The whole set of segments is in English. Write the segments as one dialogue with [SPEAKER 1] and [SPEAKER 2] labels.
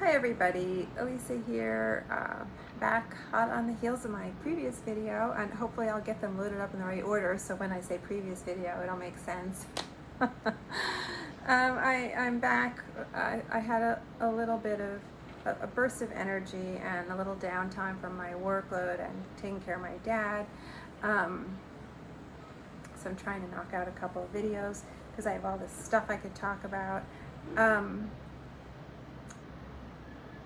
[SPEAKER 1] Hi everybody, Elisa here, back hot on the heels of my previous video, and hopefully I'll get them loaded up in the right order so when I say previous video it'll make sense. I'm back. I had a little bit of a burst of energy and a little downtime from my workload and taking care of my dad. So I'm trying to knock out a couple of videos because I have all this stuff I could talk about.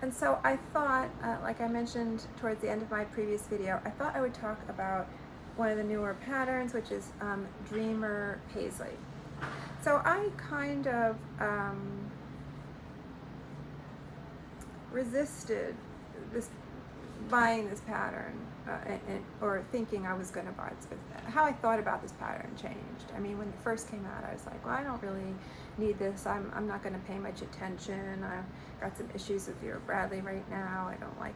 [SPEAKER 1] And so I thought, like I mentioned towards the end of my previous video, I thought I would talk about one of the newer patterns, which is Dreamer Paisley. So I kind of resisted buying this pattern or thinking I was going to buy it. How I thought about this pattern changed. I mean, when it first came out, I was like, well, I don't really need this. I'm not going to pay much attention. I've got some issues with Vera Bradley right now. I don't like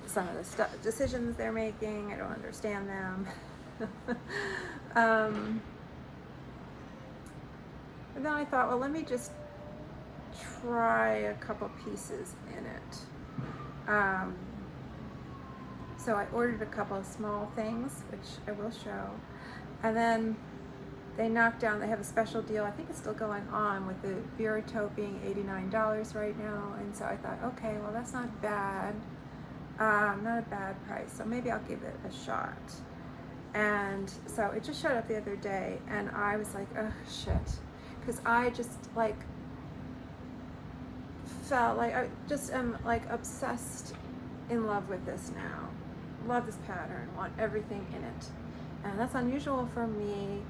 [SPEAKER 1] some of the decisions they're making. I don't understand them. And then I thought, well, let me just try a couple pieces in it. So I ordered a couple of small things, which I will show, and then they knocked down, they have a special deal, I think it's still going on, with the Vera Tote being $89 right now, and so I thought, okay, well that's not bad, not a bad price, so maybe I'll give it a shot. And so it just showed up the other day, and I was like, oh shit, because I just like felt like I just am like obsessed in love with this now. Love this pattern, want everything in it. And that's unusual for me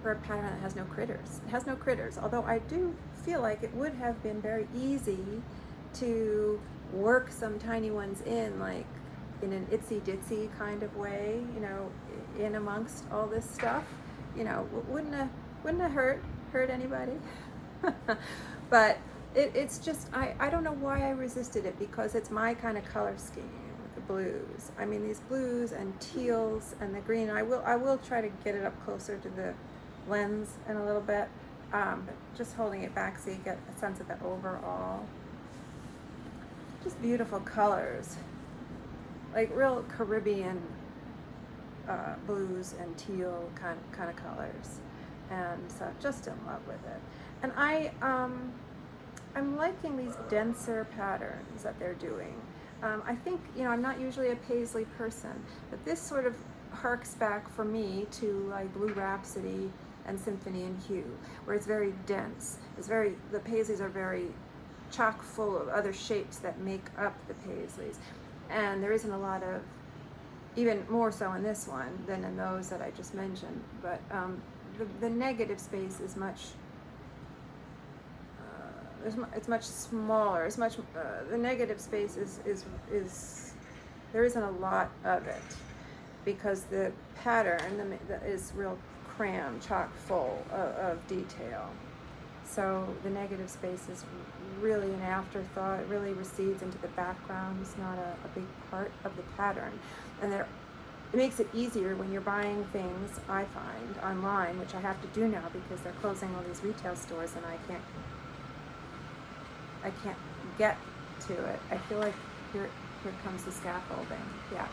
[SPEAKER 1] for a pattern that has no critters. It has no critters, although I do feel like it would have been very easy to work some tiny ones in, like in an itsy ditsy kind of way, you know, in amongst all this stuff. You know, wouldn't have hurt anybody. But it's just, I don't know why I resisted it, because it's my kind of color scheme. Blues. I mean, these blues and teals and the green. I will try to get it up closer to the lens in a little bit, but just holding it back so you get a sense of the overall. Just beautiful colors, like real Caribbean blues and teal kind of colors, and so just in love with it. And I'm liking these denser patterns that they're doing. I think, you know, I'm not usually a Paisley person, but this sort of harks back for me to like Blue Rhapsody and Symphony and Hue, where it's very dense. The Paisleys are very chock full of other shapes that make up the Paisleys. And there isn't a lot of, even more so in this one than in those that I just mentioned, but the negative space is much, it's much smaller. It's much the negative space is there isn't a lot of it, because the pattern is real crammed, chock full of detail. So the negative space is really an afterthought. It really recedes into the background. It's not a big part of the pattern, and it makes it easier when you're buying things, I find, online, which I have to do now because they're closing all these retail stores and I can't get to it. I feel like here comes the scaffolding. Yeah,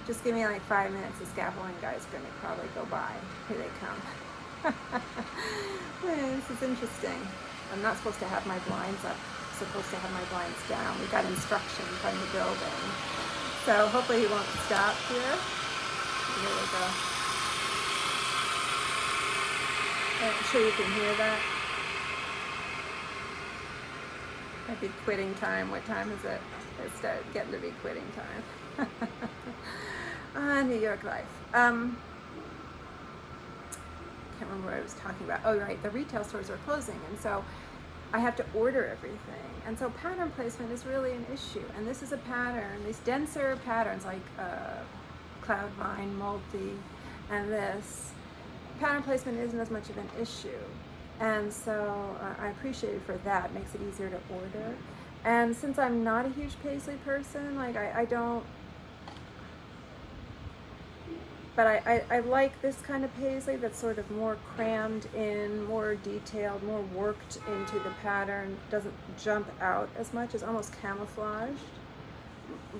[SPEAKER 1] just give me like 5 minutes. The scaffolding guy's going to probably go by. Here they come. This is interesting. I'm not supposed to have my blinds up. I'm supposed to have my blinds down. We got instructions from the building, so hopefully he won't stop here. Here we go. I'm sure you can hear that. Might be quitting time. What time is it? It's getting to be quitting time. New York life. Can't remember what I was talking about. Oh, right. The retail stores are closing, and so I have to order everything. And so pattern placement is really an issue. And this is a pattern. These denser patterns like Cloud Vine, Multi, and this pattern placement isn't as much of an issue. And so I appreciate it for that. It makes it easier to order. And since I'm not a huge Paisley person, like I don't but I like this kind of paisley that's sort of more crammed in, more detailed, more worked into the pattern, doesn't jump out as much, is almost camouflaged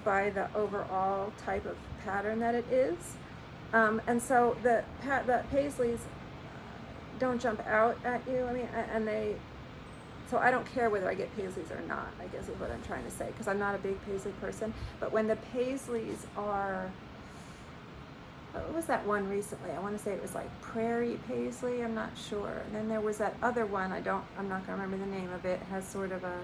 [SPEAKER 1] by the overall type of pattern that it is. And so the paisleys don't jump out at you. I mean, so I don't care whether I get paisleys or not, I guess is what I'm trying to say, because I'm not a big paisley person. But when the paisleys are, what was that one recently? I want to say it was like Prairie Paisley, I'm not sure. And then there was that other one, I'm not going to remember the name of it. It has sort of a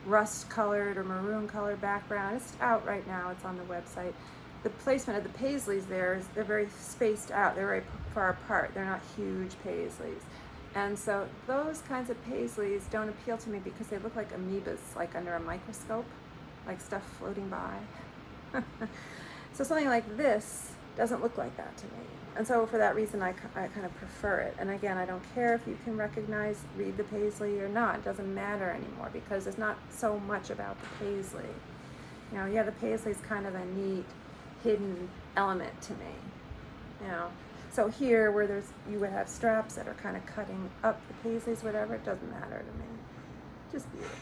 [SPEAKER 1] rust colored or maroon colored background. It's out right now, it's on the website. The placement of the paisleys they're very spaced out, they're very far apart, they're not huge paisleys. And so those kinds of paisleys don't appeal to me because they look like amoebas, like under a microscope, like stuff floating by. So something like this doesn't look like that to me. And so for that reason, I kind of prefer it. And again, I don't care if you can read the paisley or not. It doesn't matter anymore because it's not so much about the paisley. You know, yeah, the paisley is kind of a neat, hidden element to me. You know, so here where you would have straps that are kind of cutting up the paisleys, whatever, it doesn't matter to me. Just beautiful.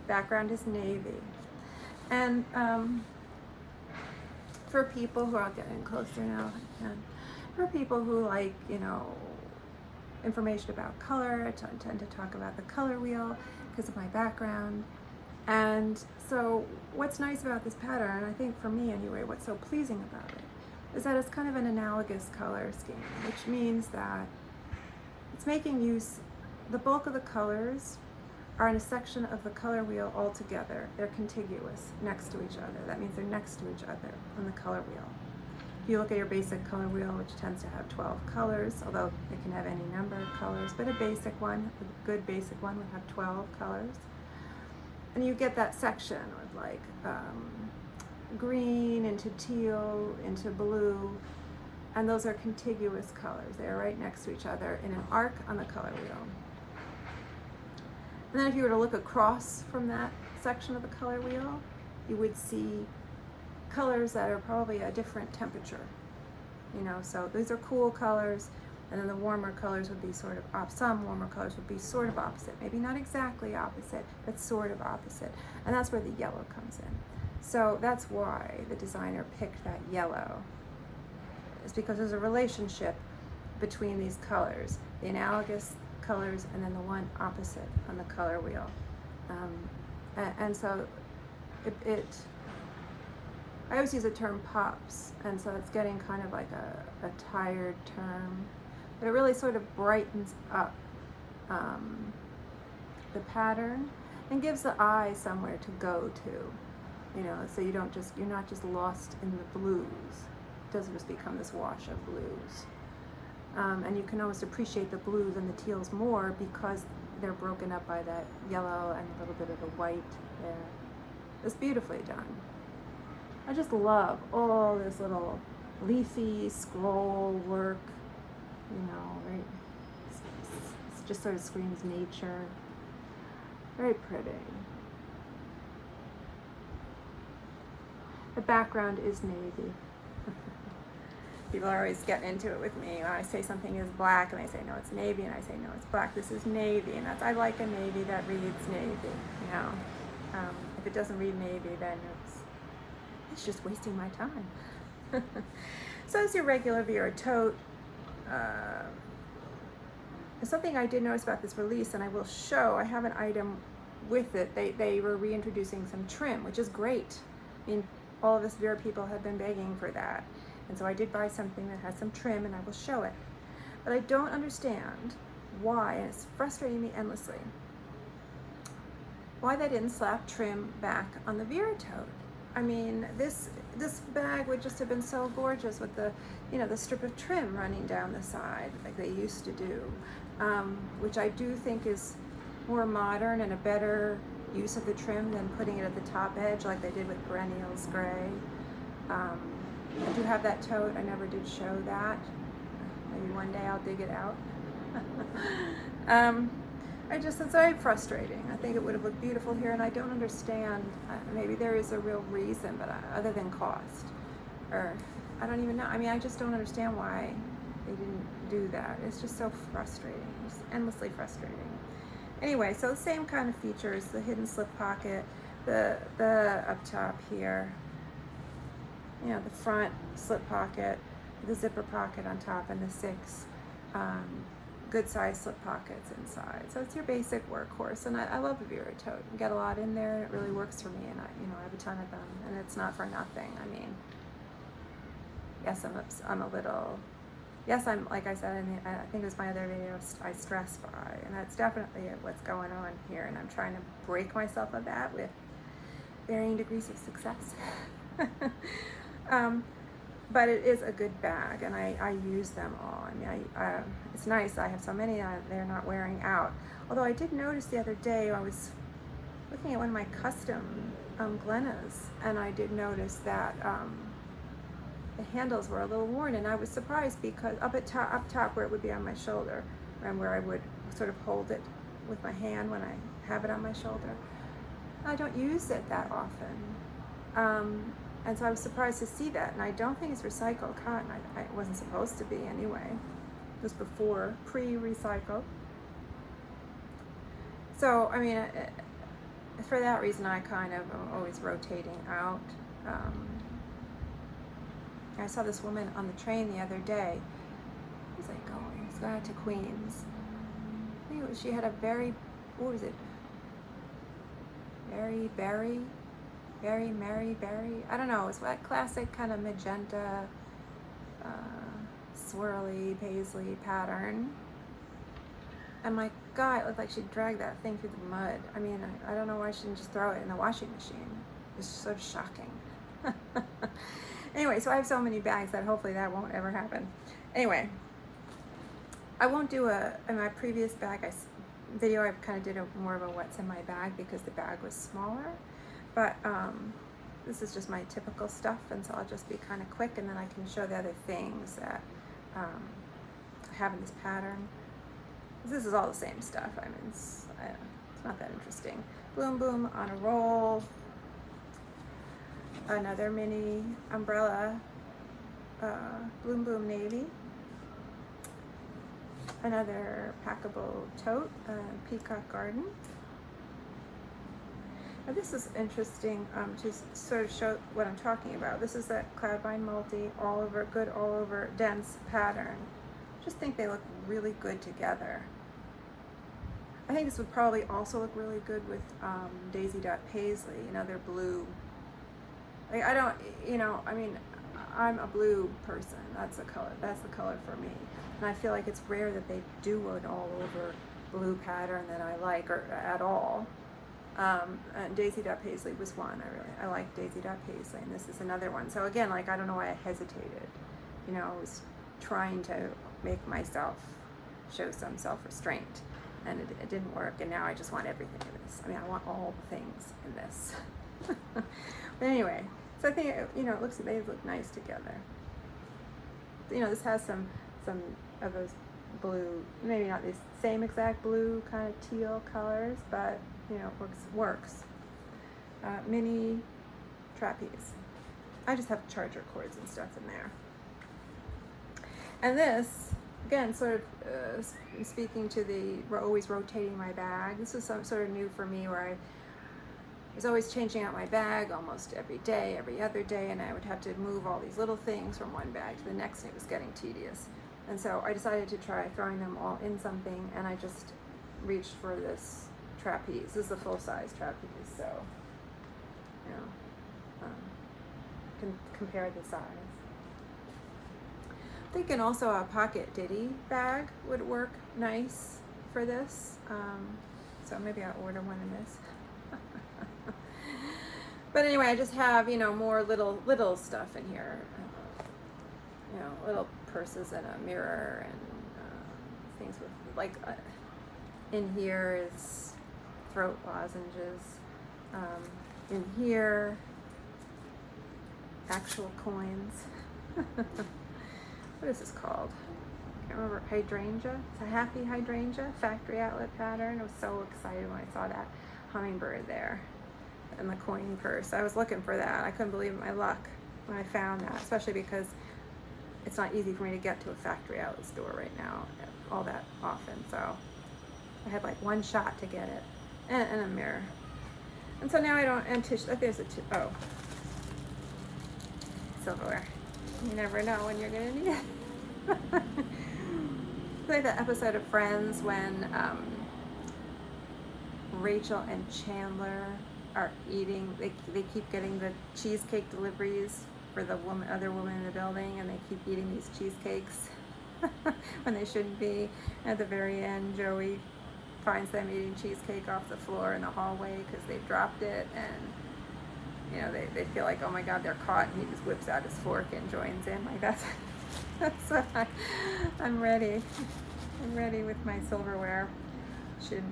[SPEAKER 1] Background is navy. And for people who are getting closer now, and for people who like, you know, information about color, I tend to talk about the color wheel because of my background. And so what's nice about this pattern, I think for me anyway, what's so pleasing about it, is that it's kind of an analogous color scheme, which means that it's making use, the bulk of the colors are in a section of the color wheel all together. They're contiguous next to each other. That means they're next to each other on the color wheel. If you look at your basic color wheel, which tends to have 12 colors, although it can have any number of colors, but a basic one, a good basic one would have 12 colors. And you get that section with like green into teal into blue, and those are contiguous colors. They are right next to each other in an arc on the color wheel. And then if you were to look across from that section of the color wheel, you would see colors that are probably a different temperature. You know, so these are cool colors, and then the warmer colors would be sort of some warmer colors would be sort of opposite. Maybe not exactly opposite, but sort of opposite. And that's where the yellow comes in. So that's why the designer picked that yellow. It's because there's a relationship between these colors, the analogous colors and then the one opposite on the color wheel. And so I always use the term pops, and so it's getting kind of like a tired term, but it really sort of brightens up the pattern and gives the eye somewhere to go to, you know, so you're not just lost in the blues. It doesn't just become this wash of blues. And you can almost appreciate the blues and the teals more because they're broken up by that yellow and a little bit of the white there. It's beautifully done. I just love all this little leafy scroll work, you know, right? It just sort of screams nature. Very pretty. The background is navy. People are always getting into it with me when I say something is black and they say no it's navy, and I say no it's black, this is navy, and I like a navy that reads navy, you know. If it doesn't read navy, then it's just wasting my time. So it's your regular Vera Tote. Something I did notice about this release, and I will show, I have an item with it. They were reintroducing some trim, which is great. I mean, all of us Vera people have been begging for that. And so I did buy something that has some trim, and I will show it. But I don't understand why, and it's frustrating me endlessly, why they didn't slap trim back on the Vera Tote. I mean, this bag would just have been so gorgeous with the, you know, the strip of trim running down the side like they used to do, which I do think is more modern and a better use of the trim than putting it at the top edge like they did with Perennials Gray. I do have that tote. I never did show that. Maybe one day I'll dig it out. It's very frustrating. I think it would have looked beautiful here, and I don't understand. Maybe there is a real reason, but other than cost. or I don't even know. I mean, I just don't understand why they didn't do that. It's just so frustrating, just endlessly frustrating. Anyway, so the same kind of features, the hidden slip pocket, the up top here, you know, the front slip pocket, the zipper pocket on top, and the 6 good size slip pockets inside. So it's your basic workhorse, and I love the Vera Tote. You get a lot in there, and it really works for me, and I have a ton of them, and it's not for nothing. I mean, yes, I'm a little, yes, I'm, like I said, I think it was my other video, I stress by, and that's definitely what's going on here, and I'm trying to break myself of that with varying degrees of success. But it is a good bag, and I use them all. I mean, it's nice. I have so many, they're not wearing out. Although I did notice the other day, I was looking at one of my custom Glennas, and I did notice that the handles were a little worn, and I was surprised because up top where it would be on my shoulder, and where I would sort of hold it with my hand when I have it on my shoulder, I don't use it that often. And so I was surprised to see that, and I don't think it's recycled cotton. It wasn't supposed to be anyway. It was before, pre-recycled. So, I mean, for that reason, I kind of am always rotating out. I saw this woman on the train the other day. Where was I going? I was going to Queens. I think she had a very, what was it? Very Mary Berry. I don't know. It's that classic kind of magenta, swirly paisley pattern. And my God, it looked like she dragged that thing through the mud. I mean, I don't know why she didn't just throw it in the washing machine. It's sort of shocking. Anyway, so I have so many bags that hopefully that won't ever happen. Anyway, I won't do in my previous bag video, I kind of did more of a what's in my bag because the bag was smaller. But this is just my typical stuff, and so I'll just be kind of quick, and then I can show the other things that I have in this pattern. This is all the same stuff. I mean, it's not that interesting. Bloom Boom on a roll. Another mini umbrella, Bloom Boom Navy. Another packable tote, Peacock Garden. Now this is interesting to sort of show what I'm talking about. This is that Cloudvine Multi all over dense pattern. Just think they look really good together. I think this would probably also look really good with Daisy Paisley. You know, they're blue. Like I mean, I'm a blue person. That's the color for me. And I feel like it's rare that they do an all over blue pattern that I like, or at all. And Daisy Paisley was one. I like Daisy Paisley, and this is another one. So again, like, I don't know why I hesitated. You know, I was trying to make myself show some self-restraint, and it didn't work, and now I just want everything in this. I mean, I want all the things in this. But anyway, so I think, you know, they look nice together. You know, this has some of those blue, maybe not these same exact blue kind of teal colors, but you know, works. Mini trapeze. I just have charger cords and stuff in there. And this, again, sort of speaking to always rotating my bag. This was some sort of new for me, where I was always changing out my bag almost every day, every other day, and I would have to move all these little things from one bag to the next, and it was getting tedious. And so I decided to try throwing them all in something, and I just reached for this trapeze. This is a full-size trapeze, so you know, can compare the size. I'm thinking also a pocket Ditty bag would work nice for this, so maybe I'll order one of this. But anyway, I just have, you know, more little stuff in here, you know, little purses and a mirror and things with, like, in here is throat lozenges. In here, actual coins. What is this called? I can't remember. Hydrangea. It's a happy hydrangea factory outlet pattern. I was so excited when I saw that hummingbird there and the coin purse. I was looking for that. I couldn't believe my luck. when I found that, especially because it's not easy for me to get to a factory outlet store right now all that often. So I had like one shot to get it, and a mirror. And so now I don't, and tissue, there's a, oh, silverware. You never know when you're gonna need it. Like that episode of Friends when Rachel and Chandler are eating, they keep getting the cheesecake deliveries for the other woman in the building, and they keep eating these cheesecakes when they shouldn't be. At the very end, Joey finds them eating cheesecake off the floor in the hallway because they've dropped it, and you know, they feel like, oh my God, they're caught, and he just whips out his fork and joins in. Like that's what I'm ready. I'm ready with my silverware. Should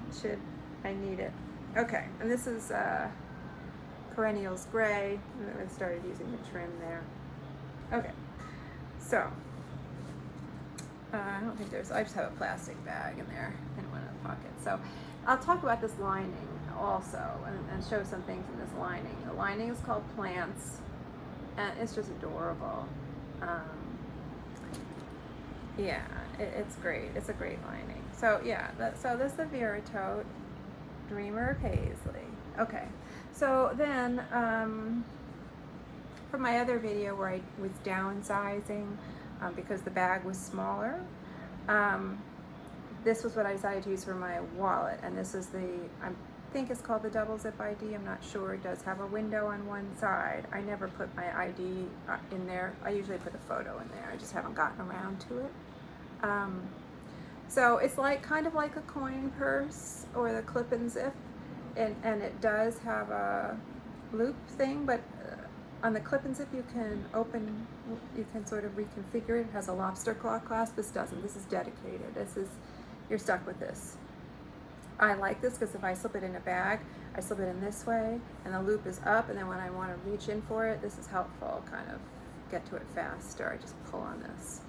[SPEAKER 1] I need it? Okay, and this is Perennials Gray. I started using the trim there. Okay, so I don't think there's, I just have a plastic bag in there and one in the pocket. So I'll talk about this lining also and show some things in this lining. The lining is called Plants, and it's just adorable. Yeah, it's great. It's a great lining. So yeah, so this is the Vera Tote, Dreamer Paisley. Okay, so then from my other video where I was downsizing because the bag was smaller, this was what I decided to use for my wallet, and this is I think it's called the double zip ID. I'm not sure. It does have a window on one side. I never put my ID in there. I usually put a photo in there. I just haven't gotten around to it. So it's like kind of like a coin purse or the clip and zip, and it does have a loop thing, but on the clip and zip you can sort of reconfigure it. It has a lobster claw clasp. This doesn't. This is dedicated. You're stuck with this. I like this because if I slip it in a bag, I slip it in this way, and the loop is up, and then when I want to reach in for it, this is helpful, kind of get to it faster. I just pull on this.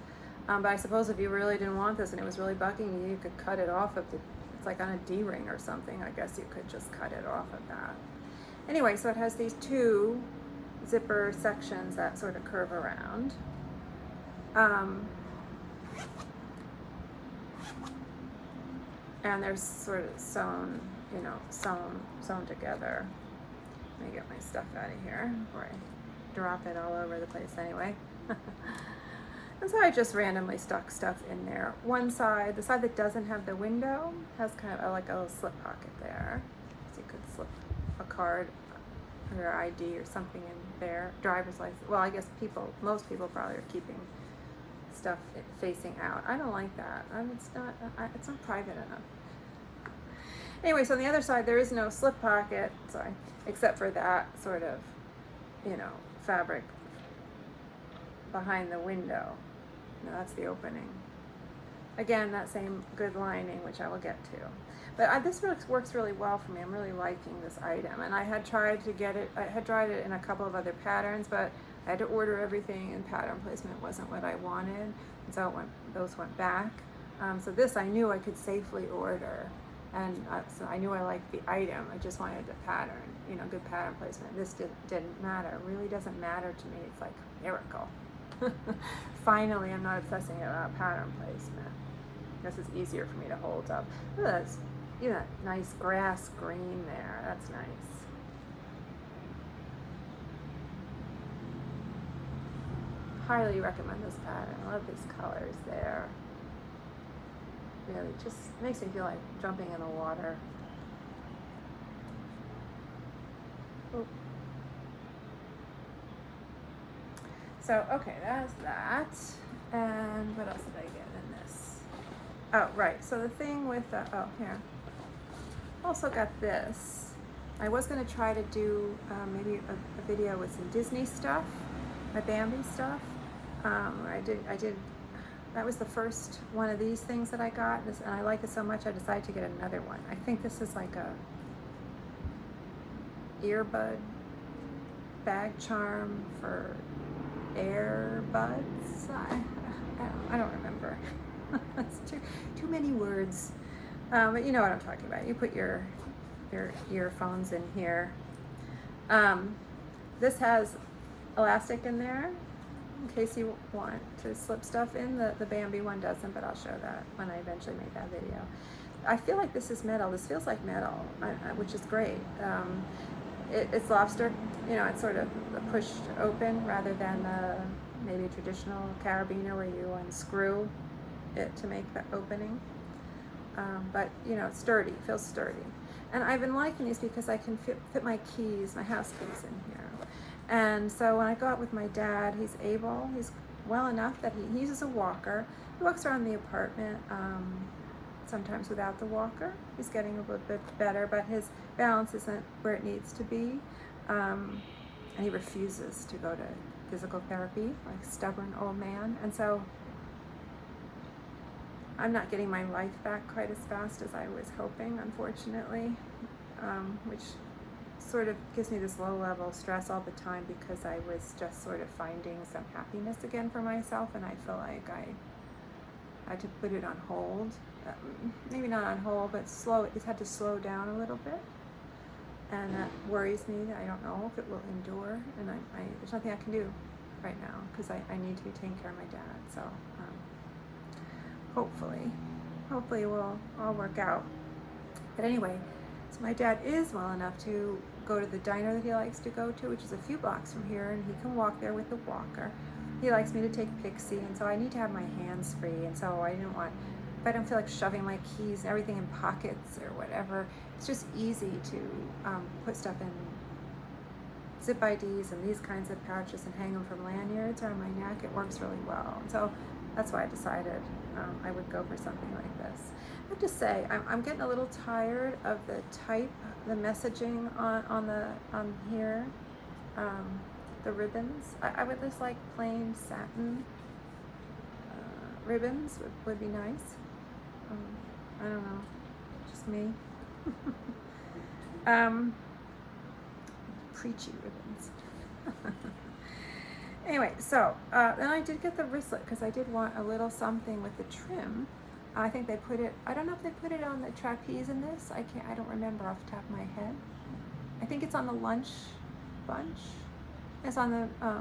[SPEAKER 1] But I suppose if you really didn't want this and it was really bugging you, you could cut it off of it's like on a D-ring or something. I guess you could just cut it off of that. Anyway, so it has these two zipper sections that sort of curve around. And they're sort of sewn together. Let me get my stuff out of here before I drop it all over the place anyway. And so I just randomly stuck stuff in there. One side, the side that doesn't have the window, has kind of like a little slip pocket there. So you could slip a card or your ID or something in there. Driver's license. Well, I guess most people probably are keeping stuff facing out. I don't like that. It's not private enough. Anyway, so on the other side there is no slip pocket, except for that sort of, fabric behind the window. Now that's the opening. Again, that same good lining, which I will get to. But this works really well for me. I'm really liking this item, and I had tried to get it. I had tried it in a couple of other patterns, but I had to order everything, and pattern placement wasn't what I wanted, and so those went back. So this I knew I could safely order, and so I knew I liked the item. I just wanted the pattern, good pattern placement. This didn't matter. It really doesn't matter to me. It's like a miracle. Finally, I'm not obsessing about pattern placement. This is easier for me to hold up. Look at this, that nice grass green there. That's nice. Highly recommend this pattern. I love these colors there. Really, just makes me feel like jumping in the water. Oh. So, okay, that's that. And what else did I get in this? Oh, right. So the thing with here. Also got this. I was going to try to do maybe a video with some Disney stuff, my Bambi stuff. I did. That was the first one of these things that I got, and I like it so much I decided to get another one. I think this is like a earbud bag charm for earbuds. I don't remember. It's too many words. But you know what I'm talking about. You put your earphones in here. This has elastic in there in case you want to slip stuff in. The Bambi one doesn't, but I'll show that when I eventually make that video. I feel like this is metal. This feels like metal, which is great. It's lobster, you know, it's sort of pushed open rather than maybe a traditional carabiner where you unscrew it to make the opening. But, you know, it's sturdy, it feels sturdy. And I've been liking these because I can fit my keys, my house keys in here. And so when I go out with my dad, he's well enough that he uses a walker. He walks around the apartment, sometimes without the walker. He's getting a little bit better, but his balance isn't where it needs to be. And he refuses to go to physical therapy, like a stubborn old man. And so I'm not getting my life back quite as fast as I was hoping, unfortunately, which sort of gives me this low-level stress all the time because I was just sort of finding some happiness again for myself, and I feel like I had to put it on hold. Maybe not on hold, but it had to slow down a little bit, and that worries me. I don't know if it will endure, and there's nothing I can do right now because I need to be taking care of my dad. So hopefully it will all work out. But anyway, so my dad is well enough to go to the diner that he likes to go to, which is a few blocks from here, and he can walk there with the walker. He likes me to take Pixie, and so I need to have my hands free, and so if I don't feel like shoving my keys and everything in pockets or whatever, it's just easy to put stuff in zip IDs and these kinds of pouches and hang them from lanyards around my neck. It works really well. And so that's why I decided I would go for something like this. I have to say, I'm getting a little tired of the messaging on here, the ribbons. I would just like plain satin ribbons would be nice. I don't know, just me. Preachy ribbons. Anyway, so then I did get the wristlet because I did want a little something with the trim. I think they put it, I don't know if they put it on the trapeze in this. I don't remember off the top of my head. I think it's on the lunch bunch. It's on the, I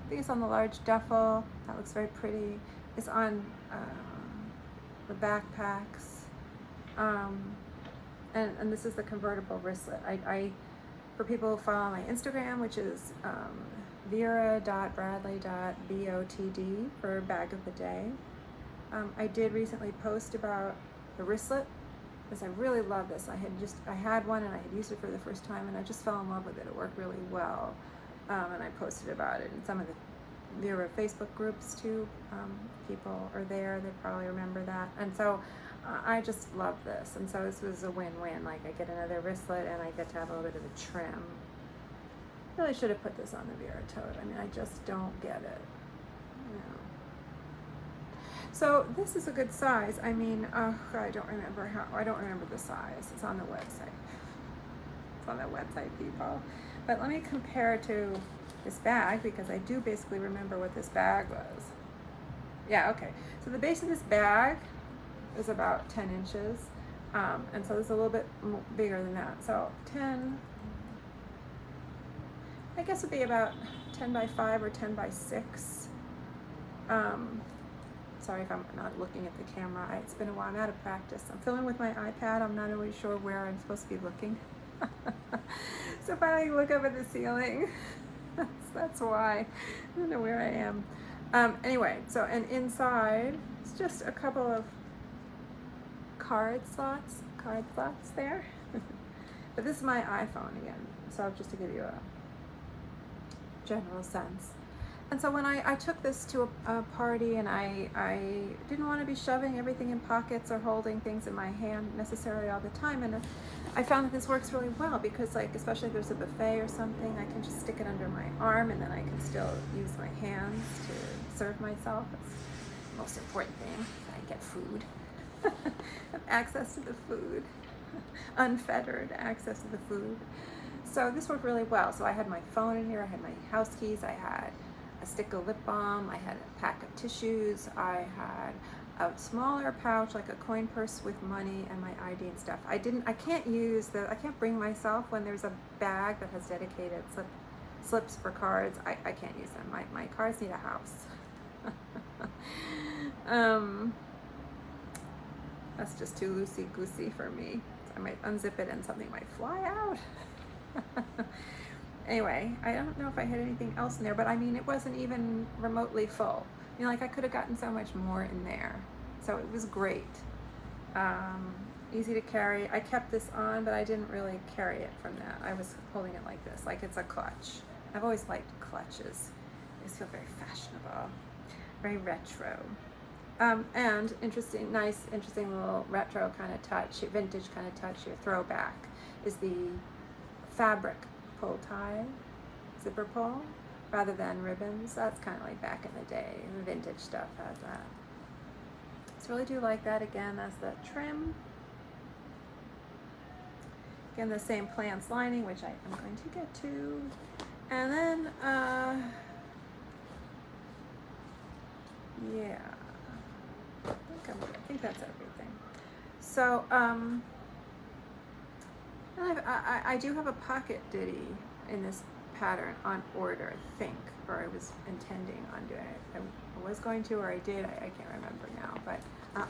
[SPEAKER 1] think it's on the large duffel. That looks very pretty. It's on the backpacks. And this is the convertible wristlet. For people who follow my Instagram, which is vera.bradley.botd for bag of the day. I did recently post about the wristlet because I really love this. I had one and I had used it for the first time and I just fell in love with it. It worked really well. And I posted about it in some of the Vera Facebook groups too. People are there, they probably remember that. And so I just love this. And so this was a win-win. Like I get another wristlet and I get to have a little bit of a trim. Really should have put this on the Vera Tote. I mean, I just don't get it. You know. So this is a good size. I mean, I don't remember the size. It's on the website. It's on the website, people. But let me compare to this bag because I do basically remember what this bag was. Yeah, okay. So the base of this bag is about 10 inches. And so it's a little bit bigger than that. So 10, I guess it'd be about 10 by 5 or 10 by 6. Sorry if I'm not looking at the camera. It's been a while. I'm out of practice. I'm filming with my iPad. I'm not really sure where I'm supposed to be looking. So if I look up at the ceiling, that's why. I don't know where I am. Anyway, so and inside, it's just a couple of card slots there. But this is my iPhone again. So just to give you a general sense. And so when I took this to a party and I didn't want to be shoving everything in pockets or holding things in my hand necessarily all the time, and I found that this works really well because, like, especially if there's a buffet or something, I can just stick it under my arm and then I can still use my hands to serve myself. That's the most important thing. I get food. Have access to the food. Unfettered access to the food. So this worked really well. So I had my phone in here, I had my house keys, I had a stick of lip balm, I had a pack of tissues, I had a smaller pouch, like a coin purse with money and my ID and stuff. I can't bring myself when there's a bag that has dedicated slips for cards. I can't use them. My cards need a house. That's just too loosey-goosey for me. I might unzip it and something might fly out. Anyway, I don't know if I had anything else in there, but I mean, it wasn't even remotely full. You know, like I could have gotten so much more in there. So it was great. Easy to carry. I kept this on, but I didn't really carry it from that. I was holding it like this, like it's a clutch. I've always liked clutches. They feel very fashionable, very retro. And interesting, nice, interesting little retro kind of touch, vintage kind of touch here, throwback, is the fabric pull tie, zipper pull, rather than ribbons. That's kind of like back in the day. The vintage stuff has that. So really do like that. Again, that's the trim. Again, the same Plants lining, which I am going to get to. And then, yeah. I think that's everything. So, I do have a pocket ditty in this pattern on order, I think, or I was intending on doing it. I was going to, or I did, I can't remember now, but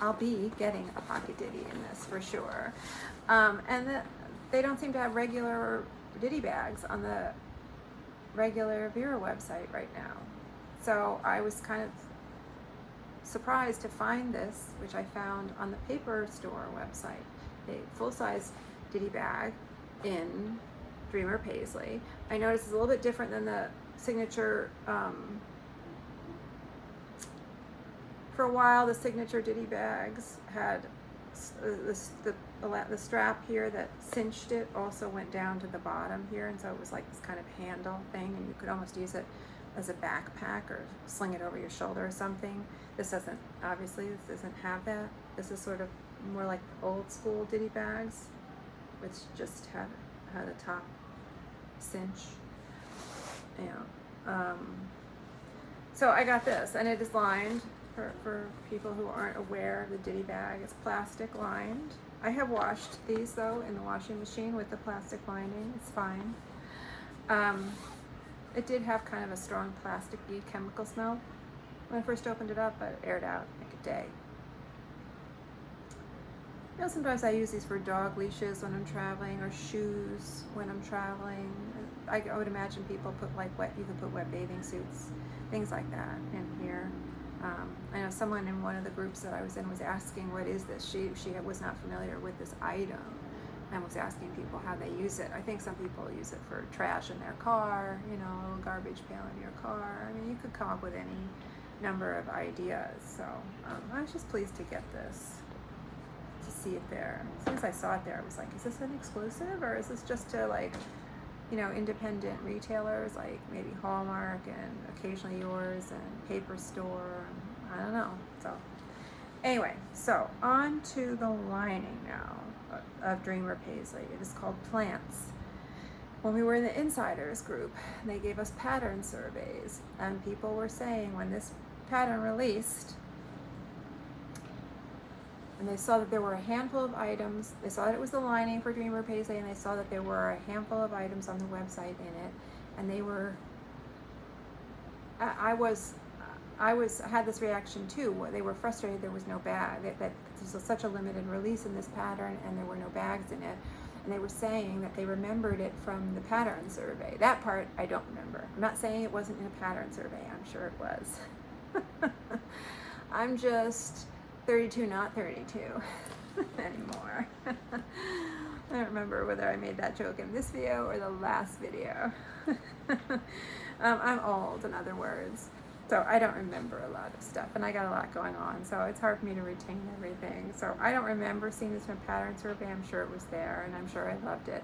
[SPEAKER 1] I'll be getting a pocket ditty in this for sure. And they don't seem to have regular ditty bags on the regular Vera website right now. So I was kind of surprised to find this, which I found on the paper store website, a full-size ditty bag in Dreamer Paisley. I noticed it's a little bit different than the signature. For a while, the signature ditty bags had the strap here that cinched it also went down to the bottom here, and so it was like this kind of handle thing, and you could almost use it as a backpack or sling it over your shoulder or something. This doesn't, obviously, this doesn't have that. This is sort of more like old school ditty bags, which just had a top cinch. Yeah. So I got this, and it is lined. For people who aren't aware of the ditty bag, it's plastic lined. I have washed these though in the washing machine with the plastic lining. It's fine. It did have kind of a strong plasticky chemical smell when I first opened it up, but it aired out like a day. You know, sometimes I use these for dog leashes when I'm traveling, or shoes when I'm traveling. I would imagine people put like you can put wet bathing suits, things like that in here. I know someone in one of the groups that I was in was asking, what is this? She was not familiar with this item and was asking people how they use it. I think some people use it for trash in their car, you know, a little garbage pail in your car. I mean, you could come up with any number of ideas. So I was just pleased to get this, to see it there. As soon as I saw it there, I was like, is this an exclusive, or is this just to, like, you know, independent retailers like maybe Hallmark and occasionally yours and Paper Store, and I don't know. So anyway, so on to the lining now of Dreamer Paisley. It is called Plants. When we were in the insiders group, they gave us pattern surveys, and people were saying when this pattern released, and they saw that there were a handful of items, they saw that it was the lining for Dreamer Paisley, and they saw that there were a handful of items on the website in it, and they were, I had this reaction too. They were frustrated there was no bag, that this was such a limited release in this pattern and there were no bags in it, and they were saying that they remembered it from the pattern survey. That part I don't remember. I'm not saying it wasn't in a pattern survey, I'm sure it was. I'm just 32, not 32 anymore. I don't remember whether I made that joke in this video or the last video. I'm old, in other words, so I don't remember a lot of stuff, and I got a lot going on, so it's hard for me to retain everything. So I don't remember seeing this in a pattern survey. I'm sure it was there, and I'm sure I loved it.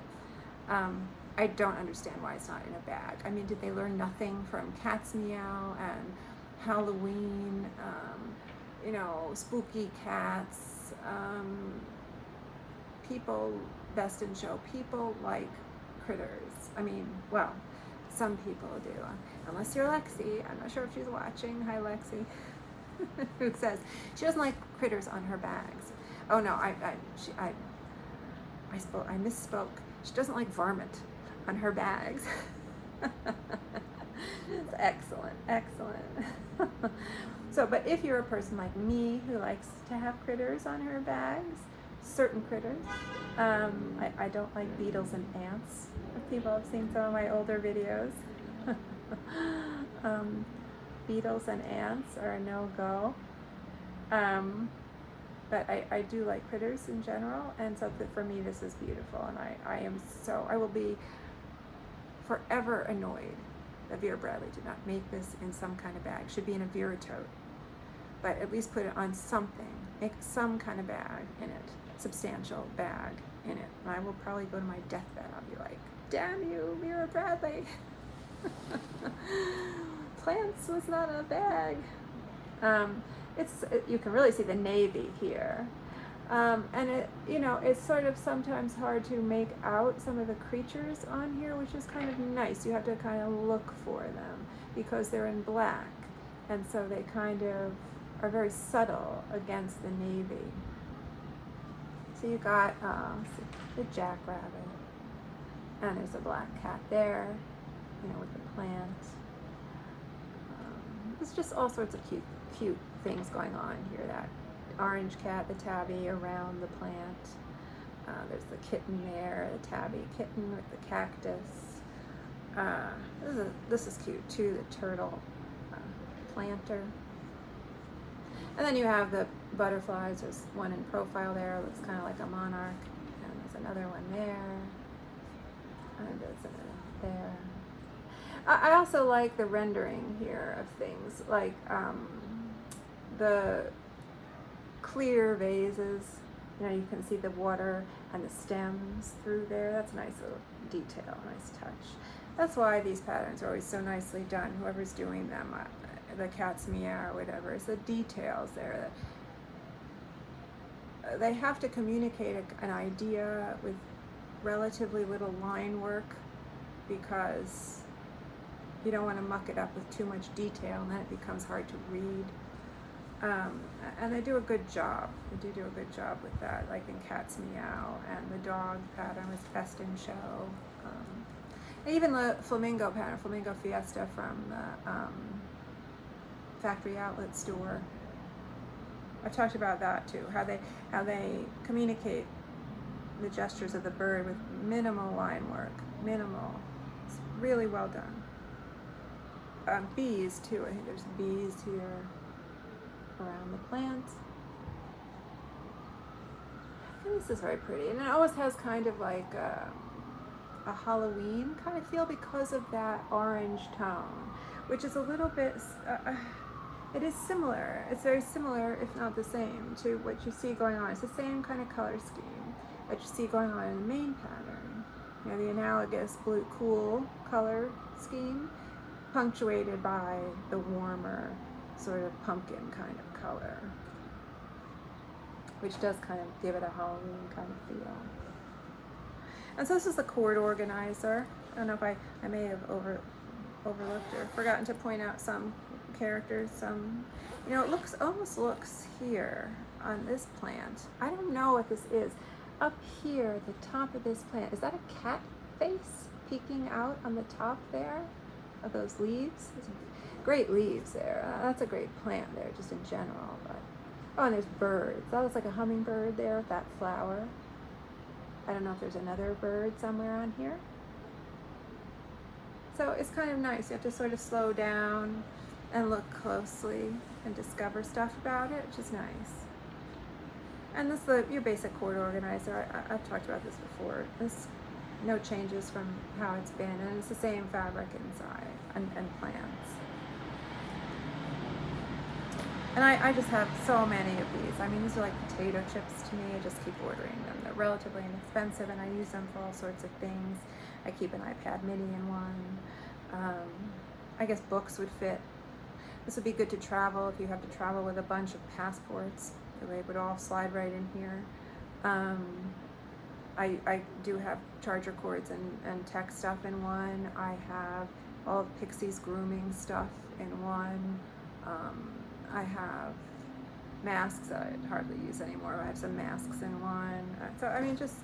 [SPEAKER 1] I don't understand why it's not in a bag. I mean, did they learn nothing from Cat's Meow and Halloween, you know, spooky cats? People, Best in Show, people like critters. I mean, well, some people do. Unless you're Lexi. I'm not sure if she's watching. Hi, Lexi. Who says she doesn't like critters on her bags. Oh no, I misspoke. She doesn't like varmint on her bags. It's excellent, excellent. So, but if you're a person like me who likes to have critters on her bags, certain critters, I don't like beetles and ants. If people have seen some of my older videos, beetles and ants are a no-go. But I do like critters in general, and so for me this is beautiful, and I will be forever annoyed that Vera Bradley did not make this in some kind of bag. It should be in a Vera Tote, but at least put it on something. Make some kind of bag in it, substantial bag in it. And I will probably go to my deathbed. I'll be like, damn you, Vera Bradley. Plants was not a bag. You can really see the navy here. And it's sort of sometimes hard to make out some of the creatures on here, which is kind of nice. You have to kind of look for them because they're in black. And so they kind of are very subtle against the navy. So you got the jackrabbit, and there's a black cat there, with the plant. There's just all sorts of cute things going on here. That orange cat, the tabby around the plant. There's the kitten there, the tabby kitten with the cactus. This is cute too, the turtle planter. And then you have the butterflies. There's one in profile there, looks kind of like a monarch. And there's another one there. And there's another there. I also like the rendering here of things, like the clear vases. You can see the water and the stems through there. That's a nice little detail, nice touch. That's why these patterns are always so nicely done, whoever's doing them. The cat's meow or whatever, it's the details there. They have to communicate an idea with relatively little line work, because you don't want to muck it up with too much detail, and then it becomes hard to read. And they do a good job. They do a good job with that, like in Cat's Meow, and the dog pattern was Best in Show. And even the flamingo pattern, Flamingo Fiesta from the factory outlet store. I talked about that too, how they communicate the gestures of the bird with minimal line work, minimal. It's really well done. Bees too, I think there's bees here around the plant. And this is very pretty, and it always has kind of like a Halloween kind of feel because of that orange tone, which is a little bit, it is similar, it's very similar if not the same to what you see going on. It's the same kind of color scheme that you see going on in the main pattern. The analogous blue cool color scheme, punctuated by the warmer sort of pumpkin kind of color, which does kind of give it a Halloween kind of feel. And so this is the cord organizer. I don't know if I may have overlooked or forgotten to point out some characters. It almost looks here on this plant. I don't know what this is. Up here at the top of this plant, is that a cat face peeking out on the top there of those leaves? Great leaves there. That's a great plant there, just in general. But and there's birds. That looks like a hummingbird there with that flower. I don't know if there's another bird somewhere on here. So it's kind of nice. You have to sort of slow down and look closely and discover stuff about it, which is nice. And this is your basic cord organizer. I've talked about this before. This no changes from how it's been, and it's the same fabric inside and plants. And I just have so many of these. I mean, these are like potato chips to me. I just keep ordering them. They're relatively inexpensive, and I use them for all sorts of things. I keep an iPad mini in one. I guess books would fit. This would be good to travel if you have to travel with a bunch of passports. They would all slide right in here. I do have charger cords and tech stuff in one. I have all of Pixie's grooming stuff in one. I have masks that I hardly use anymore. I have some masks in one. So I mean, just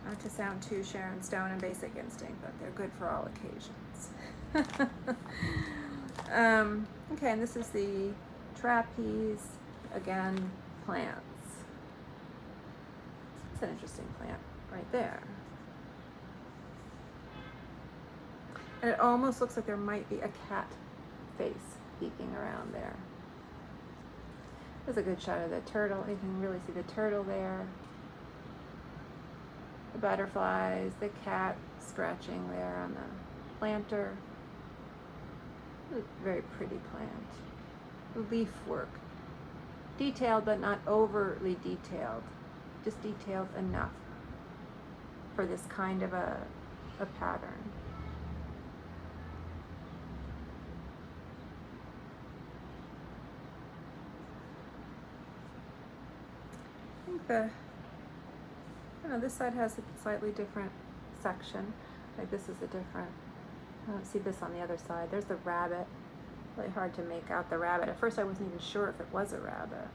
[SPEAKER 1] Not to sound too Sharon Stone and Basic Instinct, but they're good for all occasions. Okay, and this is the Trapeze, again, Plants. It's an interesting plant right there. And it almost looks like there might be a cat face peeking around there. There's a good shot of the turtle. You can really see the turtle there. The butterflies, the cat scratching there on the planter. A very pretty plant. Leaf work. Detailed but not overly detailed. Just detailed enough for this kind of a pattern. I think this side has a slightly different section. Like this is a different, I don't see this on the other side. There's the rabbit. Really hard to make out the rabbit. At first I wasn't even sure if it was a rabbit.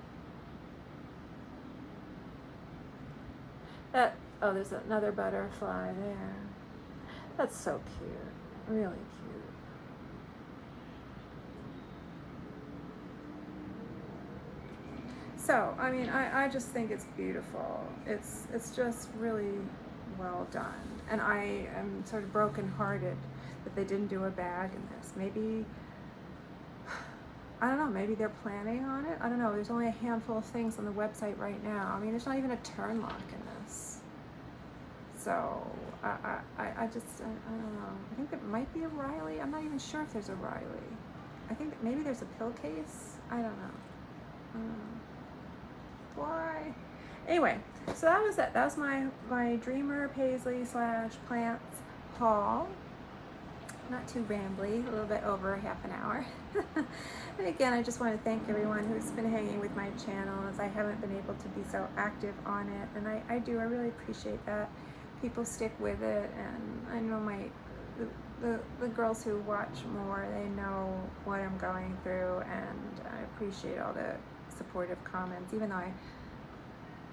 [SPEAKER 1] Oh, there's another butterfly there. That's so cute, really cute. So, I mean, I just think it's beautiful. It's just really well done. And I am sort of brokenhearted that they didn't do a bag in this. Maybe, I don't know, maybe they're planning on it. I don't know, there's only a handful of things on the website right now. I mean, there's not even a turn lock in this. So, I don't know. I think there might be a Riley. I'm not even sure if there's a Riley. I think that maybe there's a pill case. I don't know. Why? Anyway, so that was it. That was my Dreamer Paisley / Plants haul. Not too rambly, a little bit over half an hour. And again, I just want to thank everyone who's been hanging with my channel, as I haven't been able to be so active on it. And I really appreciate that. People stick with it, and I know the girls who watch more, they know what I'm going through, and I appreciate all the supportive comments, even though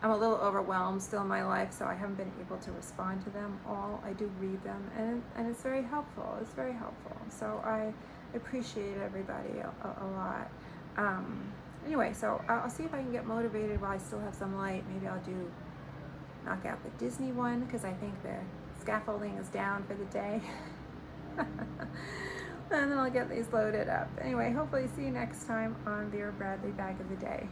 [SPEAKER 1] I'm a little overwhelmed still in my life, so I haven't been able to respond to them all. I do read them, and it's very helpful. It's very helpful. So I appreciate everybody a lot. Anyway, so I'll see if I can get motivated while I still have some light. Maybe I'll knock out the Disney one, because I think the scaffolding is down for the day. And then I'll get these loaded up. Anyway, hopefully see you next time on Vera Bradley Bag of the Day.